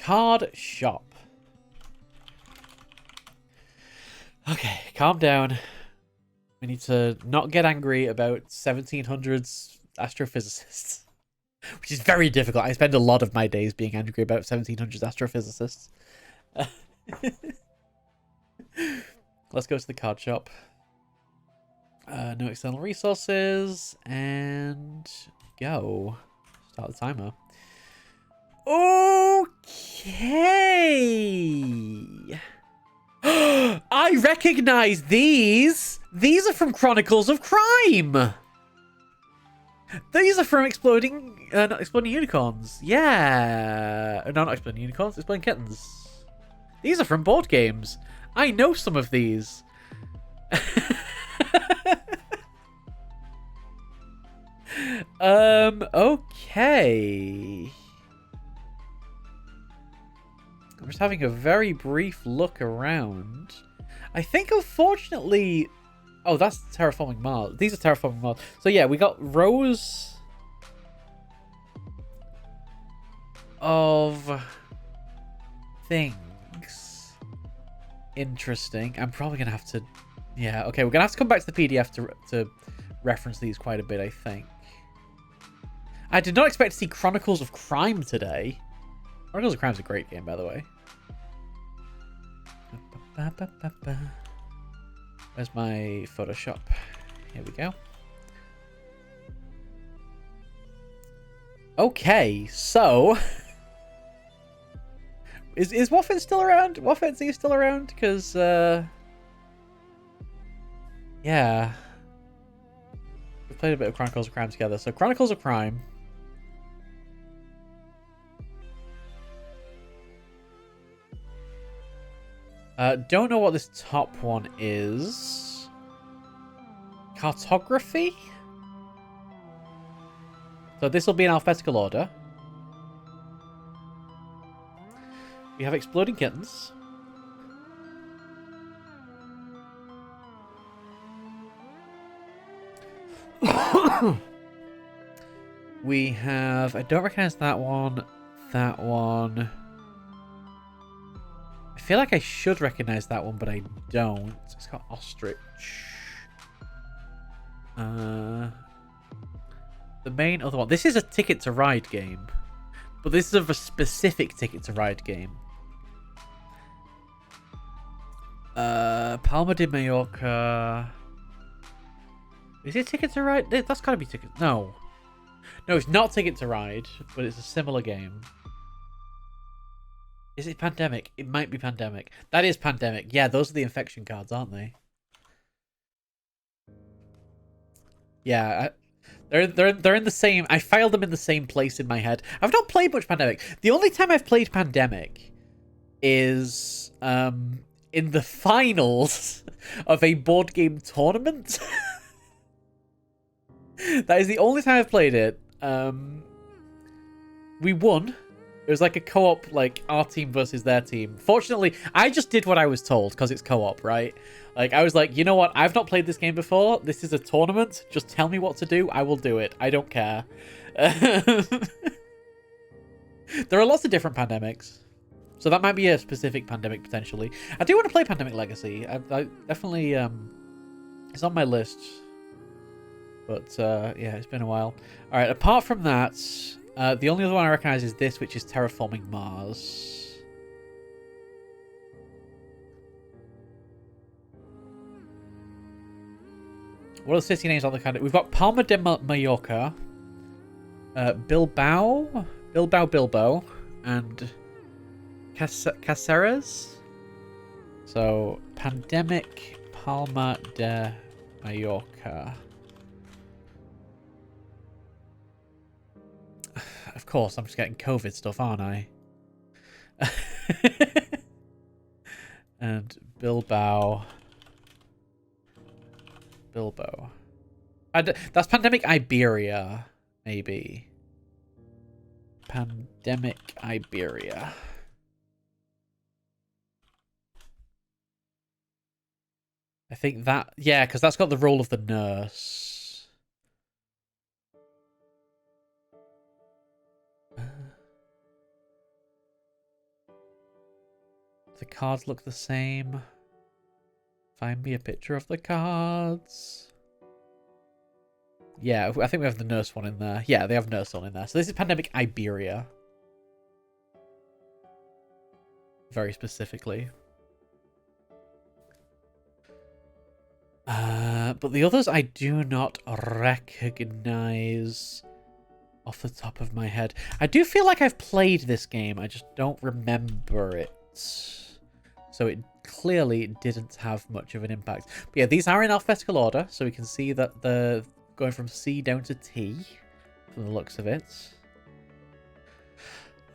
Card shop. Okay, calm down. We need to not get angry about 1700s astrophysicists. Which is very difficult. I spend a lot of my days being angry about 1700s astrophysicists. Let's go to the card shop. No external resources. And go. Start the timer. Okay. I recognize these. These are from Chronicles of Crime. These are from Exploding Unicorns. Yeah. No, not Exploding Unicorns. Exploding Kittens. These are from board games. I know some of these. Okay. I'm just having a very brief look around. I think, unfortunately... Oh, that's Terraforming Mars. These are Terraforming Mars. So, yeah, we got rows of things. Interesting. I'm probably going to have to... Yeah, okay, we're going to have to come back to the PDF to reference these quite a bit, I think. I did not expect to see Chronicles of Crime today. Chronicles of Crime is a great game, by the way. Where's my Photoshop? Here we go. Okay, so... Is Waffen still around? Waffen, are you still around? Because, yeah. We've played a bit of Chronicles of Crime together. So, Chronicles of Crime. Don't know what this top one is. Cartography? So this will be in alphabetical order. We have Exploding Kittens. We have... I don't recognize that one. That one... I feel like I should recognize that one, but I don't. It's got ostrich. The main other one. This is a Ticket to Ride game, but this is a specific Ticket to Ride game. Palma de Mallorca. Is it Ticket to Ride? That's gotta be Ticket. No, it's not Ticket to Ride, but it's a similar game. Is it Pandemic? It might be Pandemic. That is Pandemic. Yeah, those are the infection cards, aren't they? Yeah, they're in the same... I filed them in the same place in my head. I've not played much Pandemic. The only time I've played Pandemic is in the finals of a board game tournament. That is the only time I've played it. We won. It was like a co-op, like our team versus their team. Fortunately, I just did what I was told because it's co-op, right? Like, I was like, you know what? I've not played this game before. This is a tournament. Just tell me what to do. I will do it. I don't care. There are lots of different Pandemics. So that might be a specific Pandemic, potentially. I do want to play Pandemic Legacy. I definitely... it's on my list. But, yeah, it's been a while. Alright, apart from that... the only other one I recognize is this, which is Terraforming Mars. What are the city names on the kind of... We've got Palma de Mallorca, Bilbao, and Caceres. So, Pandemic, Palma de Mallorca. Of course, I'm just getting COVID stuff, aren't I? And Bilbao. That's Pandemic Iberia, maybe. Pandemic Iberia. I think that... Yeah, because that's got the role of the nurse. The cards look the same. Find me a picture of the cards. Yeah, I think we have the nurse one in there. Yeah, they have nurse one in there. So this is Pandemic Iberia. Very specifically. But the others I do not recognize off the top of my head. I do feel like I've played this game. I just don't remember it. So it clearly didn't have much of an impact. But yeah, these are in alphabetical order. So we can see that they're going from C down to T from the looks of it.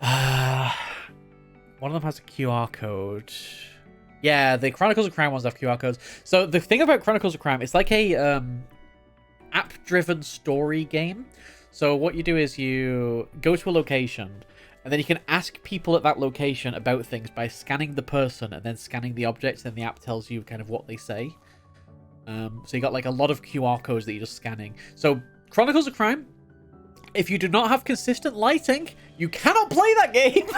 One of them has a QR code. Yeah, the Chronicles of Crime ones have QR codes. So the thing about Chronicles of Crime, it's like a app-driven story game. So what you do is you go to a location, and then you can ask people at that location about things by scanning the person and then scanning the objects, and the app tells you kind of what they say. So you got like a lot of QR codes that you're just scanning. So Chronicles of Crime, if you do not have consistent lighting, you cannot play that game.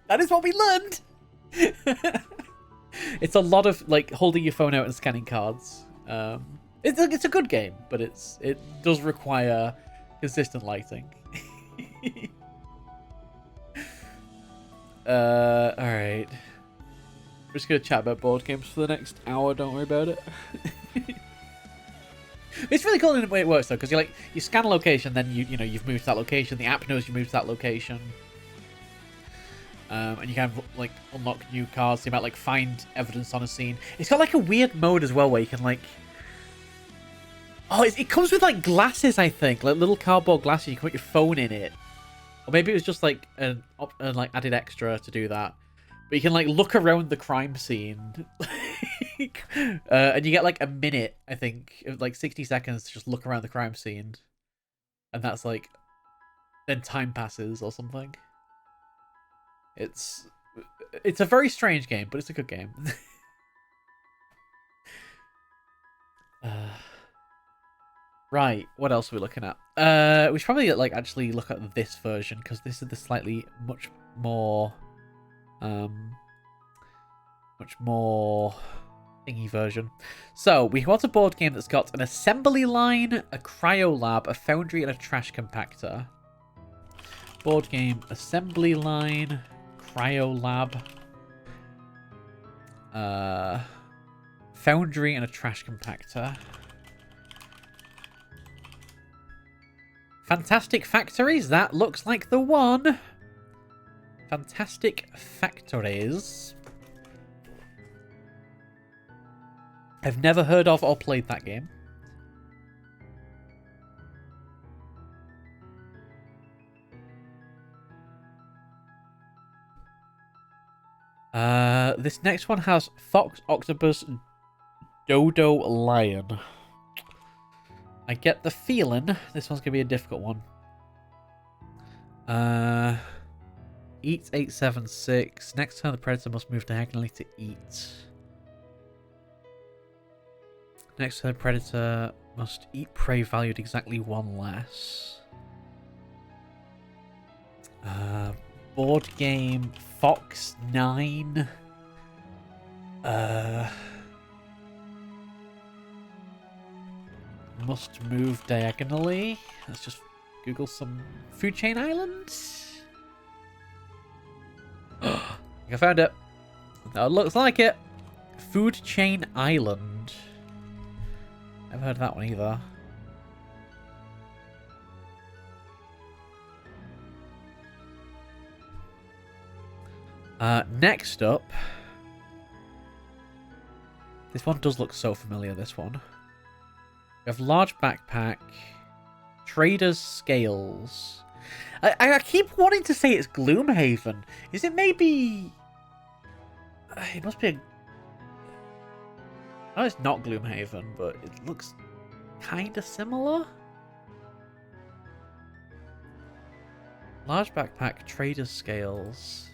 That is what we learned. It's a lot of like holding your phone out and scanning cards. It's a good game, but it does require consistent lighting. Alright. We're just gonna chat about board games for the next hour, don't worry about it. It's really cool in the way it works though, because you scan a location, then you've moved to that location, the app knows you moved to that location. And you can like unlock new cards, so you might like find evidence on a scene. It's got like a weird mode as well where you can like... Oh, it comes with like glasses, I think. Like little cardboard glasses, you can put your phone in it. Or maybe it was just like an like added extra to do that. But you can like look around the crime scene. And you get like a minute, I think, like 60 seconds to just look around the crime scene. And that's like... Then time passes or something. It's a very strange game, but it's a good game. Right, what else are we looking at? We should probably like actually look at this version, because this is the slightly much more thingy version. So we want a board game that's got an assembly line, a cryo lab, a foundry, and a trash compactor. Board game, assembly line, cryo lab, foundry, and a trash compactor. Fantastic Factories, that looks like the one. Fantastic Factories. I've never heard of or played that game. This next one has Fox, Octopus, Dodo, Lion. I get the feeling this one's going to be a difficult one. Eat 876. Next turn the predator must move diagonally to eat. Next turn the predator must eat prey valued exactly one less. Board game Fox 9. Must move diagonally. Let's just Google some Food Chain Island. I found it. That looks like it. Food Chain Island. Never heard of that one either. Next up. This one does look so familiar, this one. We have large backpack, trader's scales. I keep wanting to say it's Gloomhaven. Is it maybe... It must be a... No, it's not Gloomhaven, but it looks kind of similar. Large backpack, trader's scales.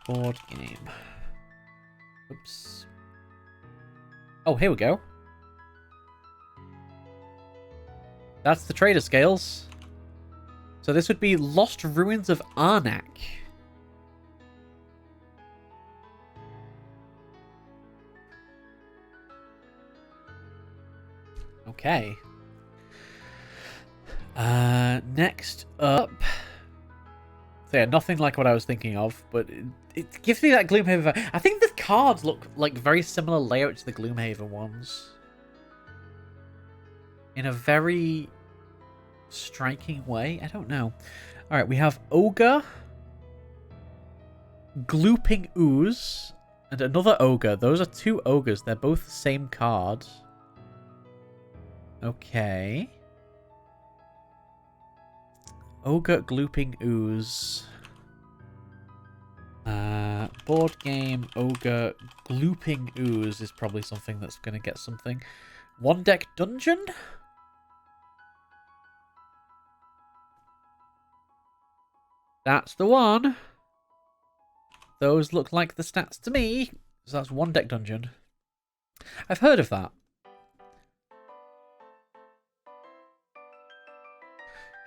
Board game. Oops. Oh, here we go. That's the trader scales. So this would be Lost Ruins of Arnak. Okay. Next up. So yeah, nothing like what I was thinking of, but it gives me that Gloomhaven vibe. I think the cards look like very similar layout to the Gloomhaven ones. In a very striking way. I don't know. Alright, we have Ogre, Glooping Ooze, and another Ogre. Those are two Ogres. They're both the same card. Okay. Ogre, Glooping Ooze. Board game, Ogre, Glooping Ooze is probably something that's going to get something. One deck dungeon? That's the one. Those look like the stats to me. So that's one deck dungeon. I've heard of that.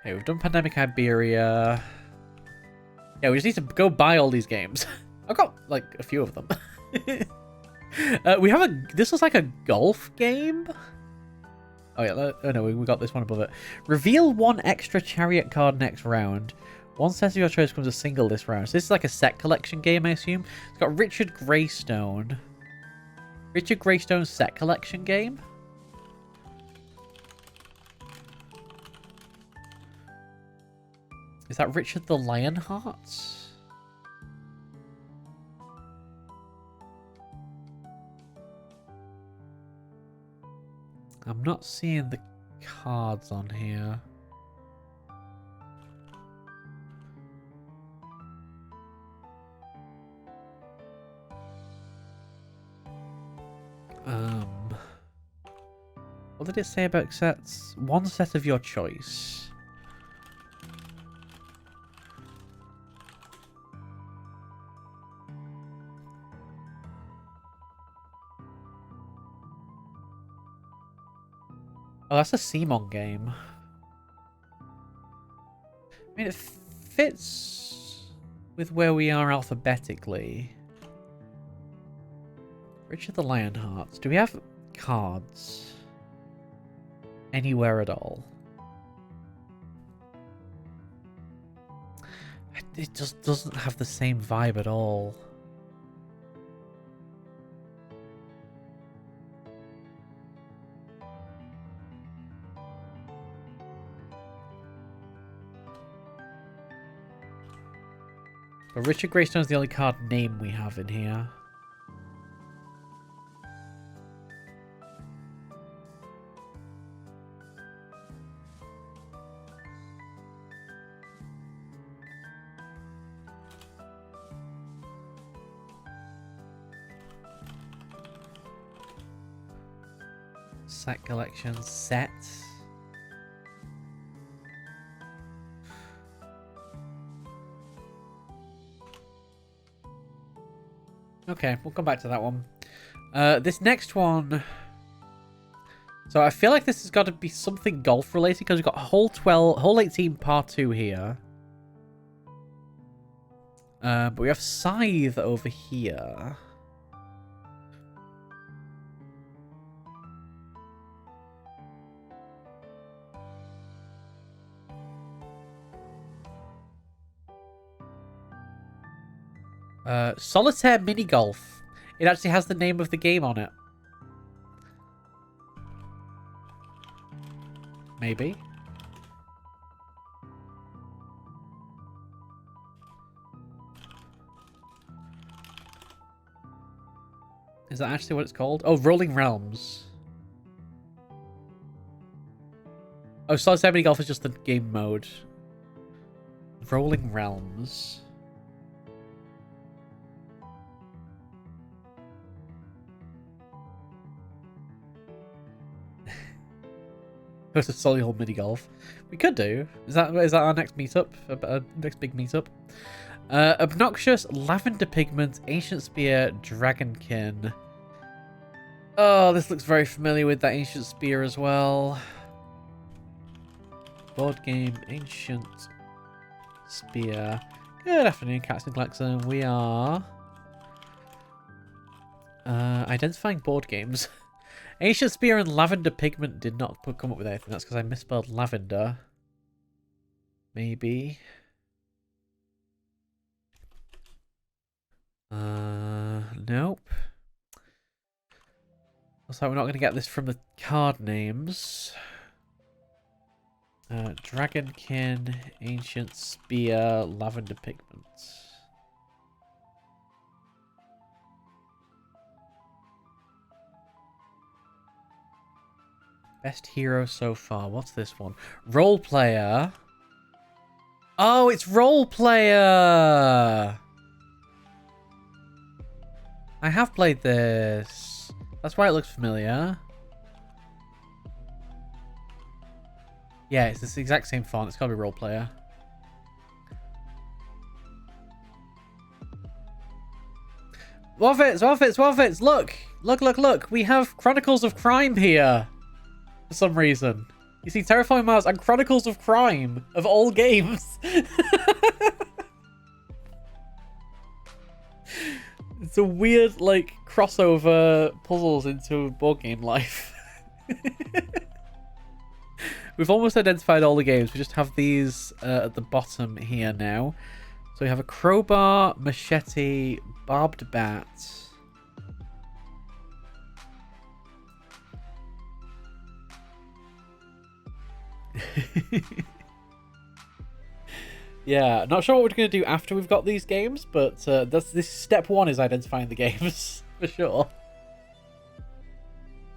Okay, we've done Pandemic Iberia. Yeah, we just need to go buy all these games. I've got, like, a few of them. We have a... This looks like a golf game. Oh, yeah. Oh, no, we got this one above it. Reveal one extra chariot card next round. One set of your choice becomes a single this round. So this is like a set collection game, I assume. It's got Richard Greystone. Richard Greystone's set collection game. Is that Richard the Lionheart? I'm not seeing the cards on here. What did it say about sets? One set of your choice. Oh, that's a Simon game. I mean, it fits with where we are alphabetically. Richard the Lionheart. Do we have cards anywhere at all? It just doesn't have the same vibe at all. But Richard Greystone's the only card name we have in here. Set collection set. Okay, we'll come back to that one. This next one. So I feel like this has got to be something golf related because we've got hole 18 part 2 here. But we have Scythe over here. Solitaire Mini Golf. It actually has the name of the game on it. Maybe. Is that actually what it's called? Oh, Rolling Realms. Oh, Solitaire Mini Golf is just the game mode. Rolling Realms. Go to Solihull Mini Golf. We could do. Is that our next meetup? Next big meetup? Obnoxious, Lavender Pigment, Ancient Spear, Dragonkin. Oh, this looks very familiar with that Ancient Spear as well. board game, ancient spear. Good afternoon, Cats and Klaxon. We are identifying board games. Ancient spear and lavender pigment did not come up with anything. That's because I misspelled lavender. Maybe. Nope. Looks like we're not going to get this from the card names. Dragonkin, ancient spear, lavender pigment. Best hero so far. What's this one? Role player. Oh, it's role player. I have played this. That's why it looks familiar. Yeah, it's this exact same font. It's gotta be role player. Woffits! Look! We have Chronicles of Crime here. For some reason. You see Terrifying Mars and Chronicles of Crime of all games. It's a weird, like, crossover puzzles into board game life. We've almost identified all the games. We just have these at the bottom here now. So we have a crowbar, machete, barbed bat. Yeah, not sure what we're going to do after we've got these games, but this step one is identifying the games for sure.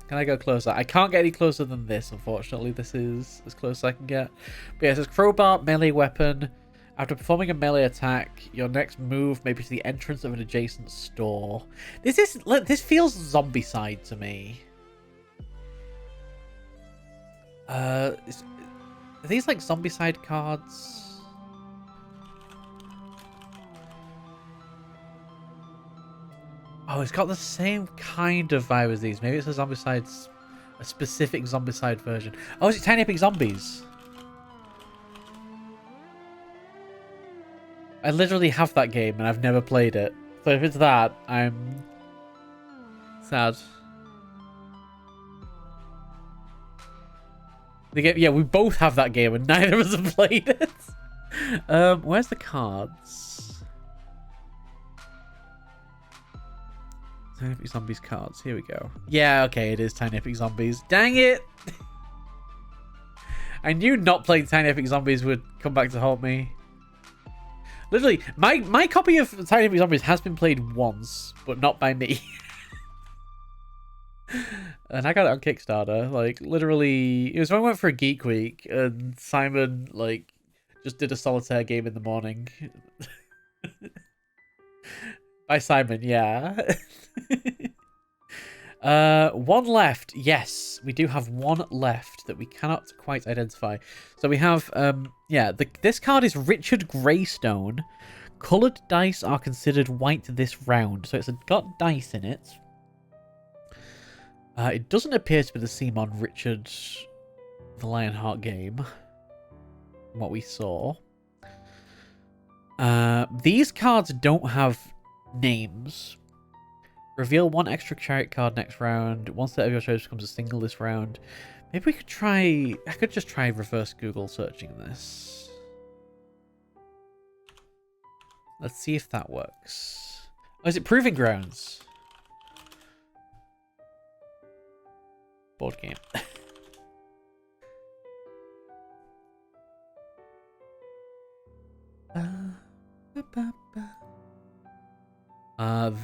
Can I go closer? I can't get any closer than this, unfortunately. This is as close as I can get. But yeah, it says crowbar, melee weapon. After performing a melee attack, your next move may be to the entrance of an adjacent store. This feels zombie-side to me. Are these like zombie-side cards? Oh, it's got the same kind of vibe as these. Maybe it's a specific zombie-side version. Oh, is it Tiny Epic Zombies? I literally have that game and I've never played it. So if it's that, I'm sad. Yeah, we both have that game and neither of us have played it. Where's the cards? Tiny Epic Zombies cards. Here we go. Yeah, okay, it is Tiny Epic Zombies. Dang it! I knew not playing Tiny Epic Zombies would come back to haunt me. Literally, my copy of Tiny Epic Zombies has been played once, but not by me. And I got it on Kickstarter. Like, literally, it was when I went for a Geek Week, and Simon, like, just did a solitaire game in the morning. By Simon, yeah. One left. Yes, we do have one left that we cannot quite identify. So we have, yeah, this card is Richard Greystone. Coloured dice are considered white this round. So it's got dice in it. It doesn't appear to be the Simon Richard the Lionheart game. From what we saw. These cards don't have names. Reveal one extra chariot card next round. One set of your choice becomes a single this round. Maybe we could try... I could just try reverse Google searching this. Let's see if that works. Oh, is it Proving Grounds? Board game.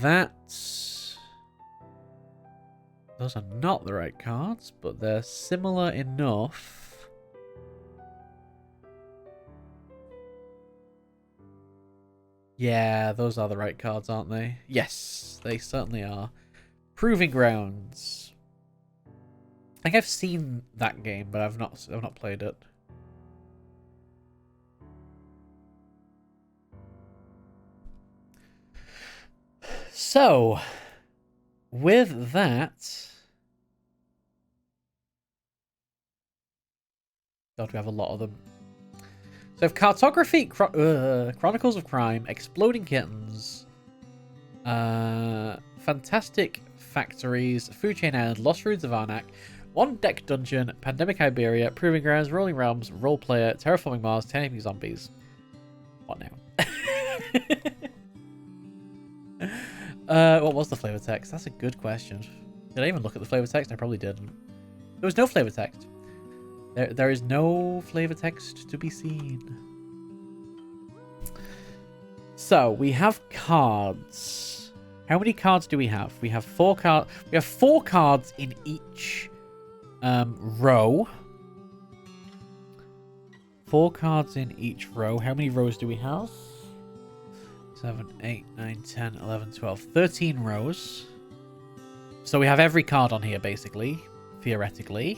That's... Those are not the right cards, but they're similar enough. Yeah, those are the right cards, aren't they? Yes, they certainly are. Proving Grounds. I think I've seen that game, but I've not played it. So, with that... God, we have a lot of them. So if cartography, Chronicles of Crime, Exploding Kittens, Fantastic Factories, Food Chain Island, Lost Ruins of Arnak, One Deck Dungeon, Pandemic Iberia, Proving Grounds, Rolling Realms, Role Player, Terraforming Mars, Taming Zombies. What now? What was the flavor text? That's a good question. Did I even look at the flavor text? I probably didn't. There was no flavor text. There is no flavor text to be seen. So we have cards. How many cards do we have? We have 4 cards. We have 4 cards in each row. 4 cards in each row. How many rows do we have? 7, 8, 9, 10, 11, 12, 13 rows. So we have every card on here, basically. Theoretically.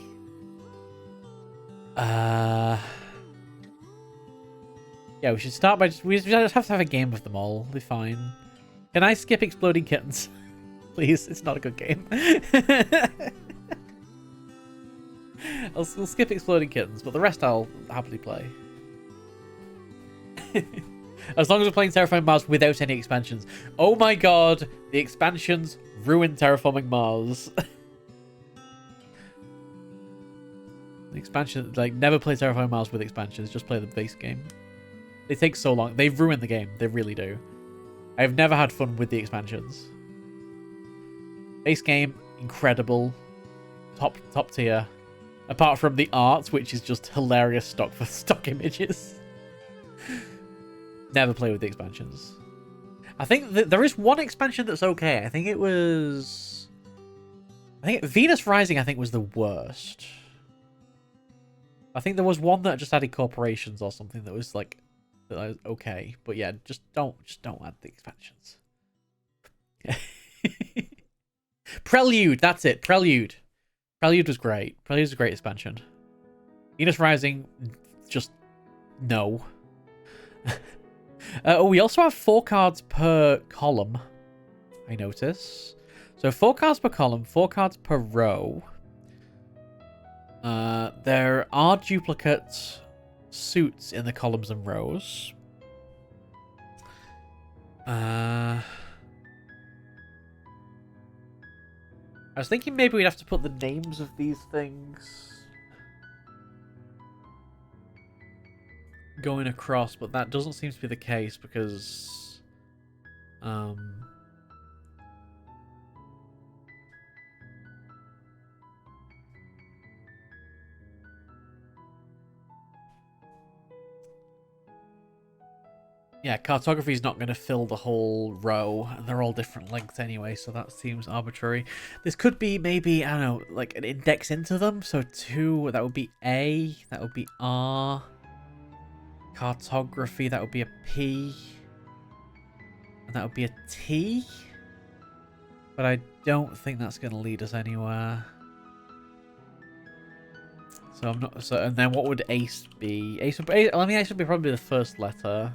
Yeah, we should start by we just have to have a game of them all. We'll be fine. Can I skip Exploding Kittens? Please, it's not a good game. We'll skip Exploding Kittens, but the rest I'll happily play. As long as we're playing Terraforming Mars without any expansions. Oh my god, the expansions ruin Terraforming Mars. The expansion, like, never play Terraforming Mars with expansions, just play the base game. They take so long. They've ruined the game. They really do. I've never had fun with the expansions. Base game, incredible. Top tier. Apart from the art, which is just hilarious stock images. Never play with the expansions. I think there is one expansion that's okay. I think Venus Rising, I think, was the worst. I think there was one that just added corporations or something that was like okay. But yeah, just don't add the expansions. Prelude, that's it. Prelude was great. Prelude was a great expansion. Venus Rising, just no. We also have 4 cards per column, I notice. So 4 cards per column, 4 cards per row. There are duplicate suits in the columns and rows. I was thinking maybe we'd have to put the names of these things going across, but that doesn't seem to be the case because yeah, cartography is not going to fill the whole row, and they're all different lengths anyway, so that seems arbitrary. This could be maybe, I don't know, like an index into them. So 2, that would be A, that would be R. Cartography, that would be a P. And that would be a T. But I don't think that's going to lead us anywhere. So I'm not. So, and then what would Ace be? Ace would be, I mean, Ace would be probably the first letter.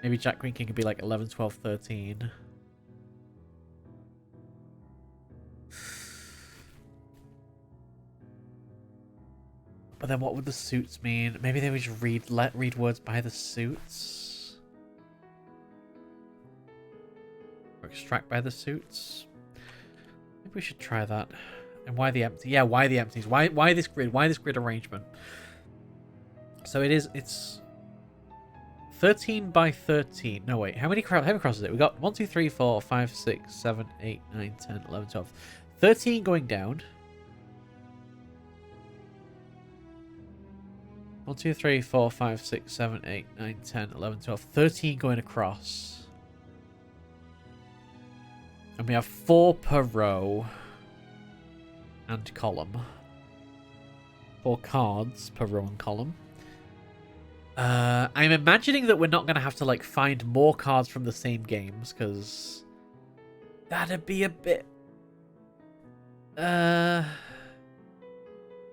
Maybe Jack Green King could be like 11, 12, 13. But then what would the suits mean? Maybe they would just read words by the suits? Or extract by the suits? Maybe we should try that. And why the empty? Yeah, why the empties? Why this grid? Why this grid arrangement? So it's 13 by 13. No, wait. How many crosses is it? We got 1, 2, 3, 4, 5, 6, 7, 8, 9, 10, 11, 12. 13 going down. 1, 2, 3, 4, 5, 6, 7, 8, 9, 10, 11, 12. 13 going across. And we have 4 per row and column. 4 cards per row and column. I'm imagining that we're not going to have to like find more cards from the same games, because that'd be a bit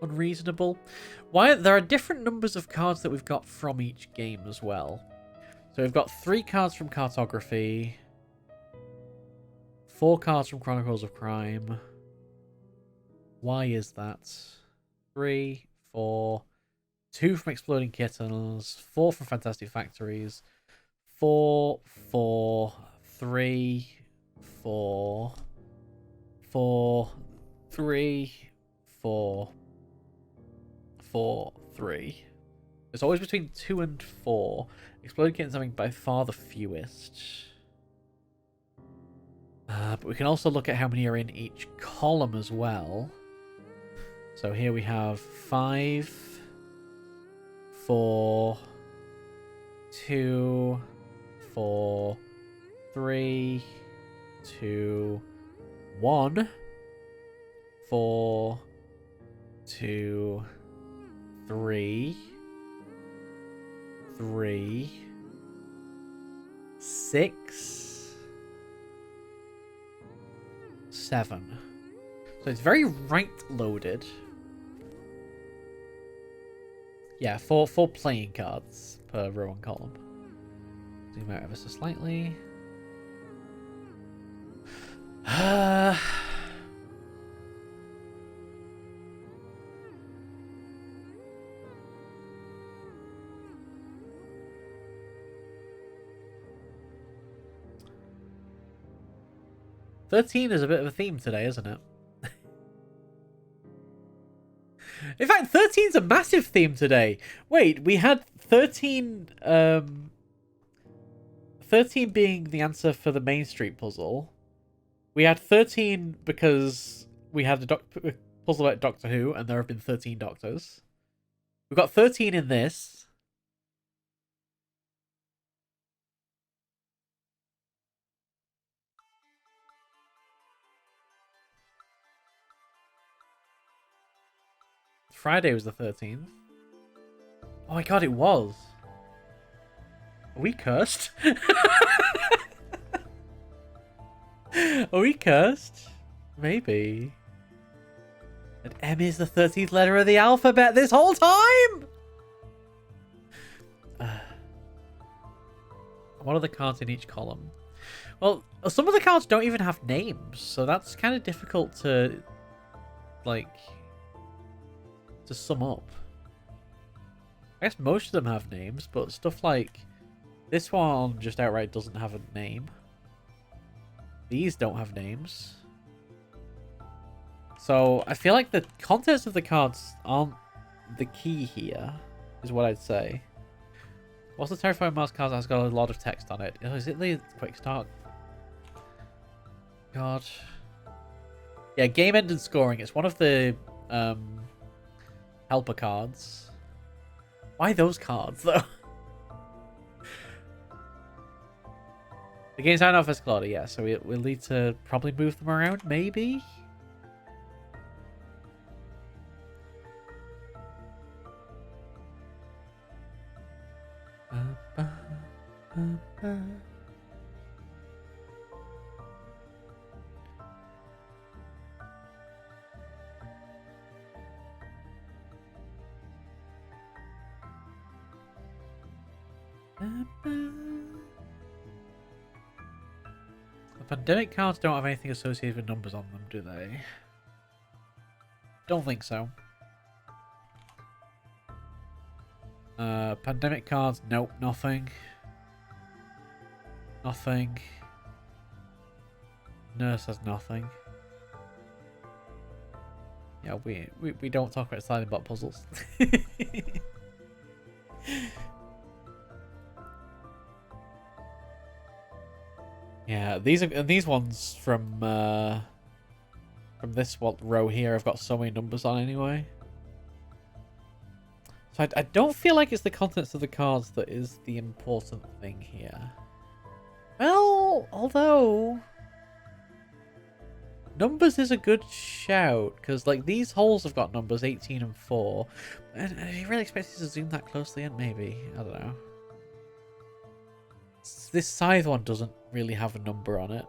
unreasonable. Why there are different numbers of cards that we've got from each game as well. So we've got 3 cards from Cartography, 4 cards from Chronicles of 2 from Exploding Kittens, 4 from Fantastic Factories, 4, 4, 3, 4, 4, 3, 4, 4, 3. It's always between 2 and 4. Exploding Kittens having by far the fewest. But we can also look at how many are in each column as well. So here we have 5, 4, 2, 4, 3, 2, 1, 4, 2, 3, 3, 6, 7. So it's very right loaded. Yeah, four playing cards per row and column. Zoom out ever so slightly. 13 is a bit of a theme today, isn't it? In fact, 13's a massive theme today. Wait, we had 13... 13 being the answer for the Main Street puzzle. We had 13 because we had a puzzle about Doctor Who, and there have been 13 Doctors. We've got 13 in this. Friday was the 13th. Oh my god, it was. Are we cursed? Are we cursed? Maybe. And M is the 13th letter of the alphabet this whole time? What are the cards in each column? Well, some of the cards don't even have names, so that's kind of difficult to, like, to sum up. I guess most of them have names, but stuff like this one just outright doesn't have a name. These don't have names. So I feel like the contents of the cards aren't the key here, is what I'd say. What's the Terrifying Mouse card that's got a lot of text on it? Is it the Quick Start? God. Yeah, game end and scoring. It's one of the helper cards. Why those cards, though? The game's out of physical order, yeah, so we'll need to probably move them around, maybe? The pandemic cards don't have anything associated with numbers on them, do they? Don't think so. Pandemic cards, nope, nothing. Nothing. Nurse has nothing. Yeah, we don't talk about sliding block puzzles. Yeah, these ones from this row here have got so many numbers on anyway. So I don't feel like it's the contents of the cards that is the important thing here. Well, although numbers is a good shout, because like these holes have got numbers 18 and 4. And you really expect you to zoom that closely in, maybe? I don't know. This scythe one doesn't really have a number on it.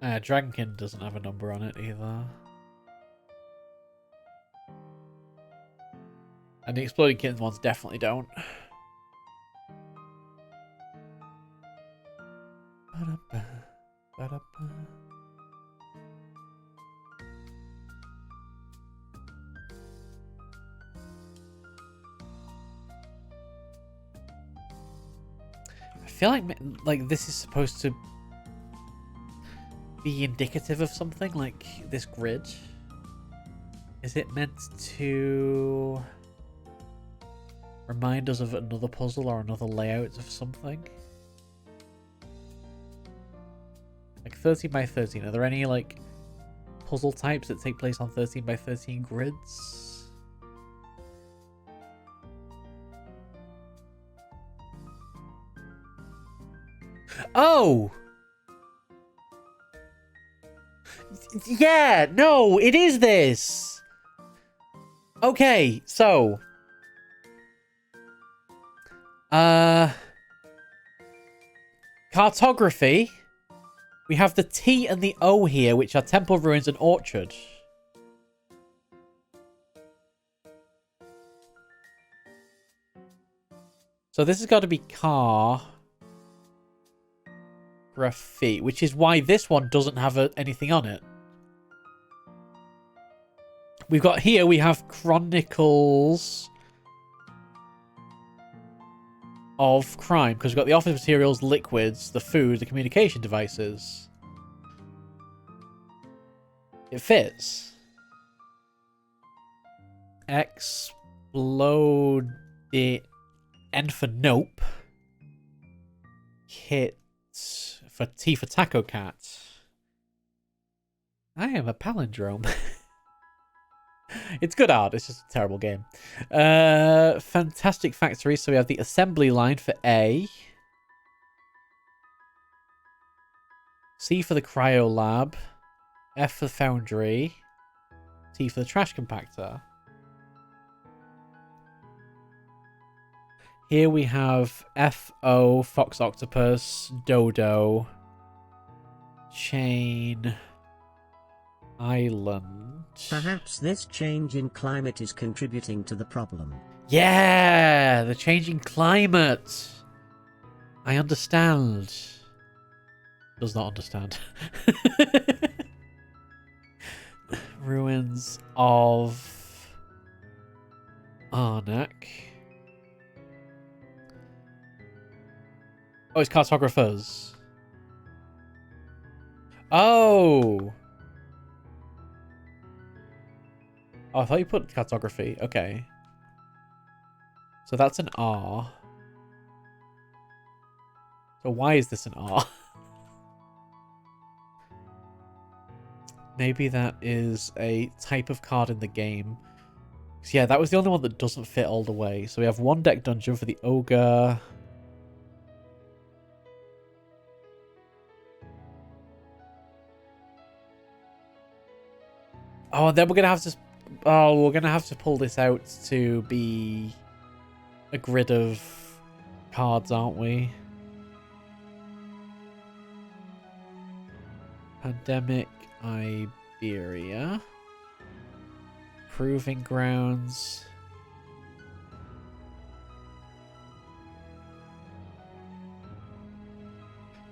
Dragonkin doesn't have a number on it either. And the Exploding Kittens ones definitely don't. Ba-da-ba, ba-da-ba. I feel like this is supposed to be indicative of something, like this grid. Is it meant to remind us of another puzzle or another layout of something? Like 13 by 13. Are there any like puzzle types that take place on 13 by 13 grids? Oh! Yeah, no, it is this. Okay, so cartography. We have the T and the O here, which are temple ruins and orchard. So this has got to be cartography, which is why this one doesn't have anything on it. We've got here, we have Chronicles of Crime, because we've got the office materials, liquids, the food, the communication devices. It fits. Explode it. N for nope. Kit for T for Taco Cat. I am a palindrome. It's good art, it's just a terrible game. Fantastic Factory, so we have the assembly line for A. C for the cryo lab. F for the foundry. T for the trash compactor. Here we have FO, Fox Octopus, Dodo, Chain, Island. Perhaps this change in climate is contributing to the problem. Yeah, the changing climate. I understand. Does not understand. Ruins of Arnak. Oh, it's cartographers. Oh. Oh, I thought you put cartography. Okay. So that's an R. So why is this an R? Maybe that is a type of card in the game. So yeah, that was the only one that doesn't fit all the way. So we have one deck dungeon for the ogre. Oh, and then we're gonna have to. Oh, we're gonna have to pull this out to be a grid of cards, aren't we? Pandemic Iberia. Proving Grounds.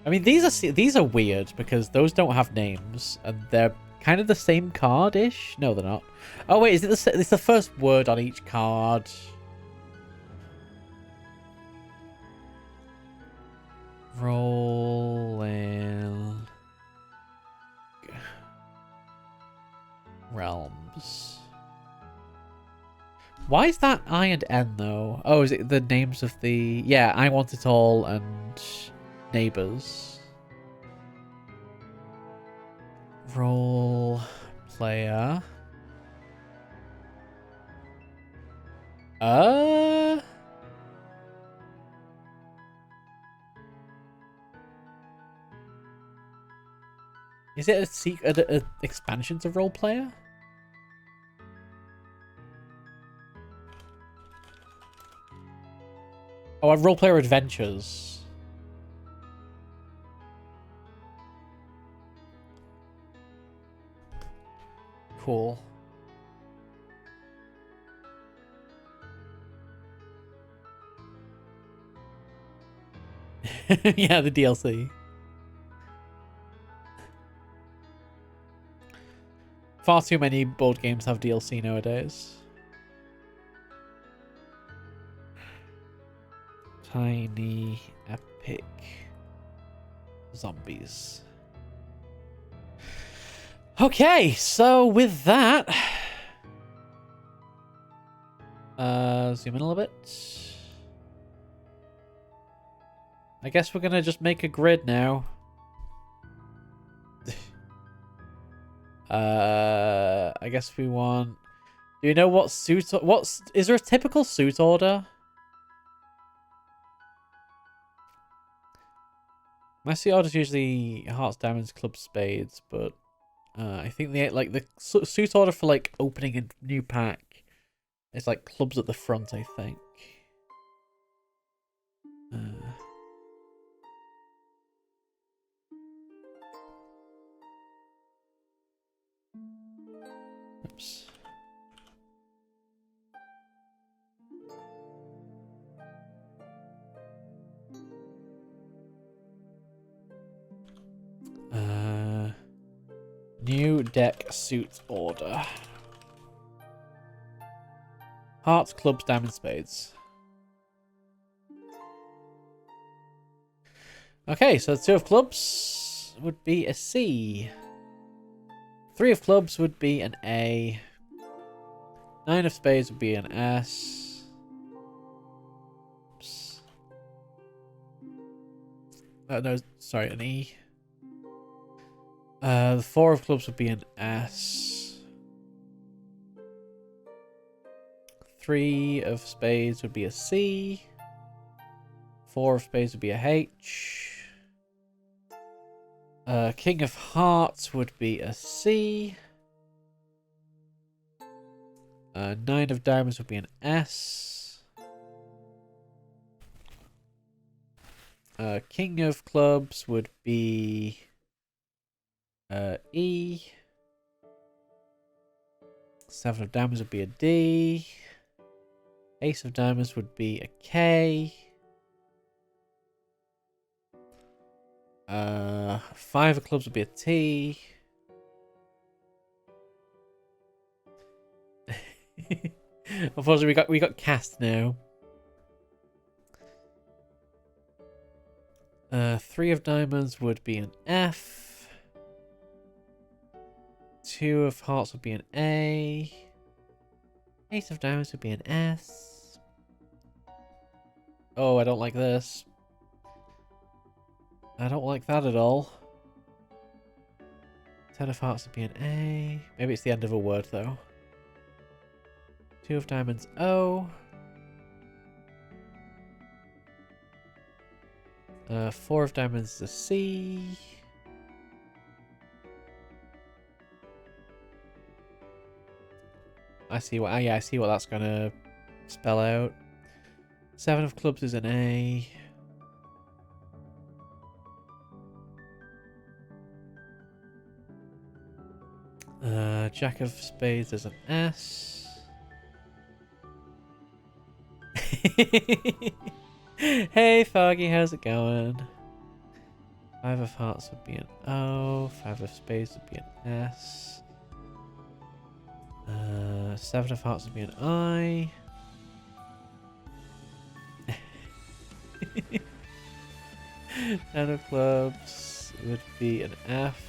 I mean, these are weird because those don't have names and they're kind of the same card-ish. No, they're not. Oh wait, is it it's the first word on each card? Rolling Realms. Why is that I and N though? Oh, is it the names of the... Yeah, I Want It All and Neighbours. Role player. Is it a expansion to role player? Oh, a role player adventures. Cool. Yeah, the DLC. Far too many board games have DLC nowadays. Tiny epic zombies. Okay, so with that, zoom in a little bit. I guess we're gonna just make a grid now. I guess we want. Do you know what suit? Is there a typical suit order? My suit order is usually hearts, diamonds, clubs, spades, but I think the suit order for like opening a new pack is like clubs at the front. I think. Oops. New deck suit order. Hearts, clubs, diamonds, spades. Okay, so 2 of clubs would be a C. 3 of clubs would be an A. 9 of spades would be an S. Oops. No, sorry, an E. The 4 of clubs would be an S. 3 of spades would be a C. 4 of spades would be a H. King of hearts would be a C. 9 of diamonds would be an S. King of clubs would be E. 7 of diamonds would be a D. Ace of diamonds would be a K. 5 of clubs would be a T. Unfortunately, we got cast now. 3 of diamonds would be an F. 2 of hearts would be an A. Ace of diamonds would be an S. Oh, I don't like this. I don't like that at all. 10 of hearts would be an A. Maybe it's the end of a word, though. 2 of diamonds, O. 4 of diamonds is a C. I see what. Yeah, I see what that's gonna spell out. 7 of clubs is an A. Jack of spades is an S. Hey Foggy, how's it going? 5 of hearts would be an O. 5 of spades would be an S. 7 of hearts would be an I. 10 of clubs would be an F.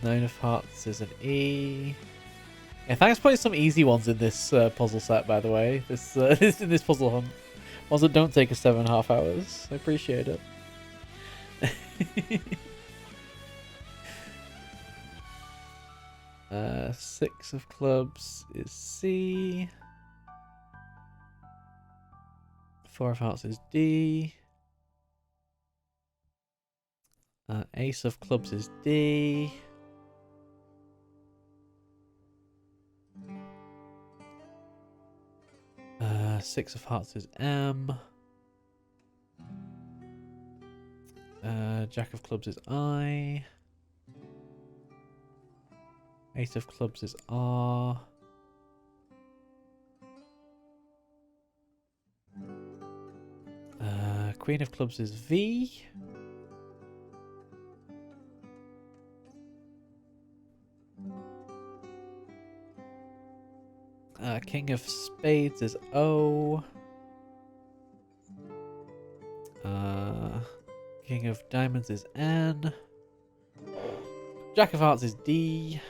9 of hearts is an E. Yeah, thanks for putting some easy ones in this puzzle set, by the way. This in this puzzle hunt. Ones that don't take us 7.5 hours. I appreciate it. 6 of clubs is C. 4 of hearts is D. Ace of clubs is D. Six of hearts is M. Jack of clubs is I. Ace of clubs is R. Queen of clubs is V. King of Spades is O. King of Diamonds is N. Jack of Hearts is D.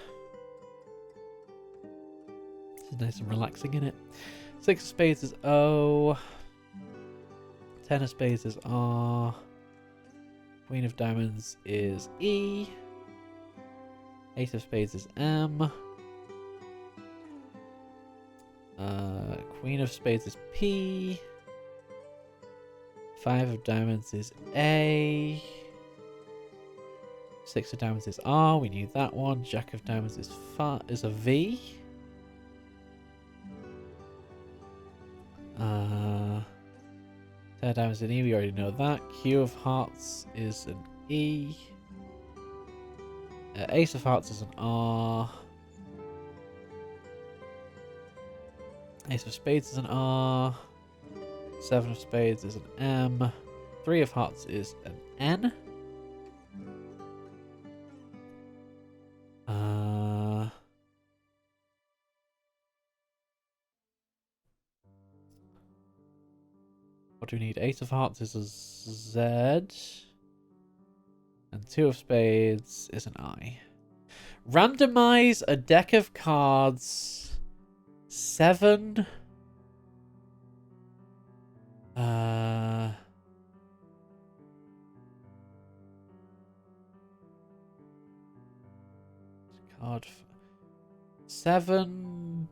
It's nice and relaxing, isn't it? Six of Spades is O. Ten of Spades is R. Queen of Diamonds is E. Ace of Spades is M. Queen of Spades is P. Five of Diamonds is A. Six of Diamonds is R. We knew that one. Jack of Diamonds is a V. Ten of Diamonds is an E. We already know that. Q of Hearts is an E. Ace of Hearts is an R. Ace of Spades is an R. Seven of Spades is an M. Three of Hearts is an N. What do we need? Ace of Hearts is a Z. And Two of Spades is an I. Randomize a deck of cards. 7. Card 7.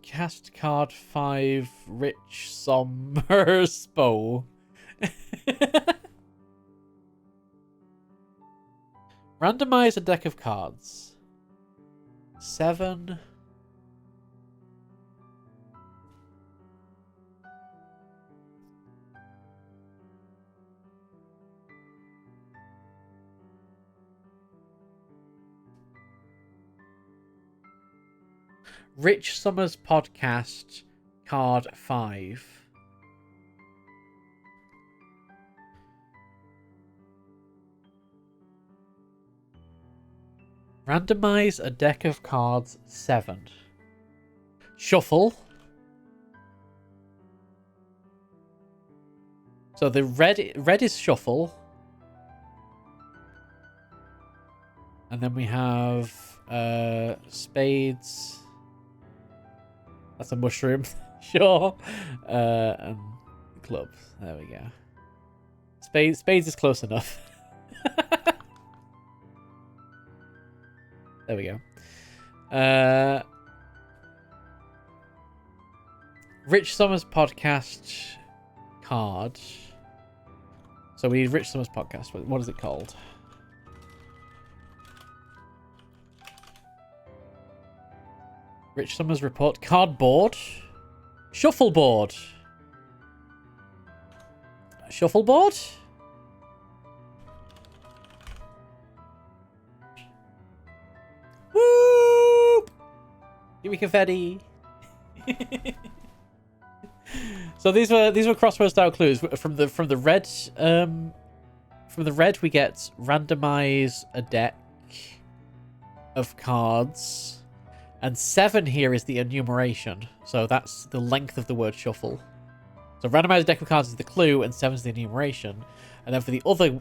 Cast card 5. Rich Sommer Spo. Randomize a deck of cards. 7. Rich Summers Podcast, card 5. Randomize a deck of cards 7. Shuffle. So the red is shuffle. And then we have spades. That's a mushroom. Sure. And clubs. There we go. Spades is close enough. There we go. Rich Summers Podcast card. So we need Rich Summers Podcast. What is it called? Rich Summers Report. Cardboard. Shuffleboard. Shuffleboard? Whoop! Give me confetti. So these were crossword style clues. From the red we get randomize a deck of cards. And 7 here is the enumeration. So that's the length of the word shuffle. So randomize a deck of cards is the clue, and 7 is the enumeration. And then for the other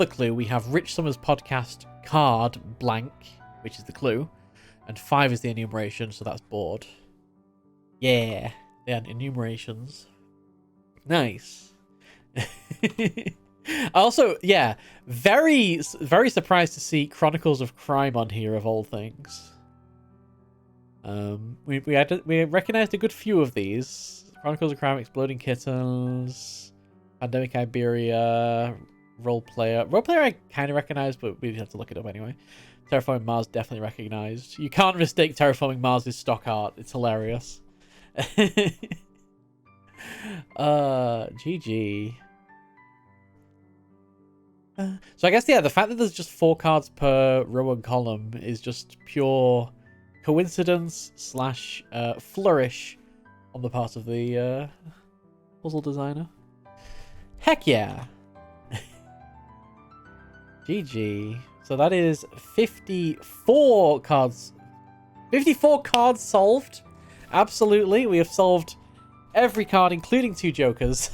clue, we have Rich Summers Podcast card blank, which is the clue, and 5 is the enumeration. So that's board. Yeah, enumerations. Nice. Also, yeah, very surprised to see Chronicles of Crime on here, of all things. We recognized a good few of these. Chronicles of Crime, Exploding Kittens, Pandemic Iberia, Roleplayer. Roleplayer I kind of recognized, but we have to look it up anyway. Terraforming Mars definitely recognized. You can't mistake Terraforming Mars as stock art. It's hilarious. GG. So I guess, yeah, the fact that there's just 4 cards per row and column is just pure coincidence / flourish on the part of the puzzle designer. Heck yeah. GG. So that is 54 cards 54 cards solved. Absolutely, we have solved every card, including 2 jokers.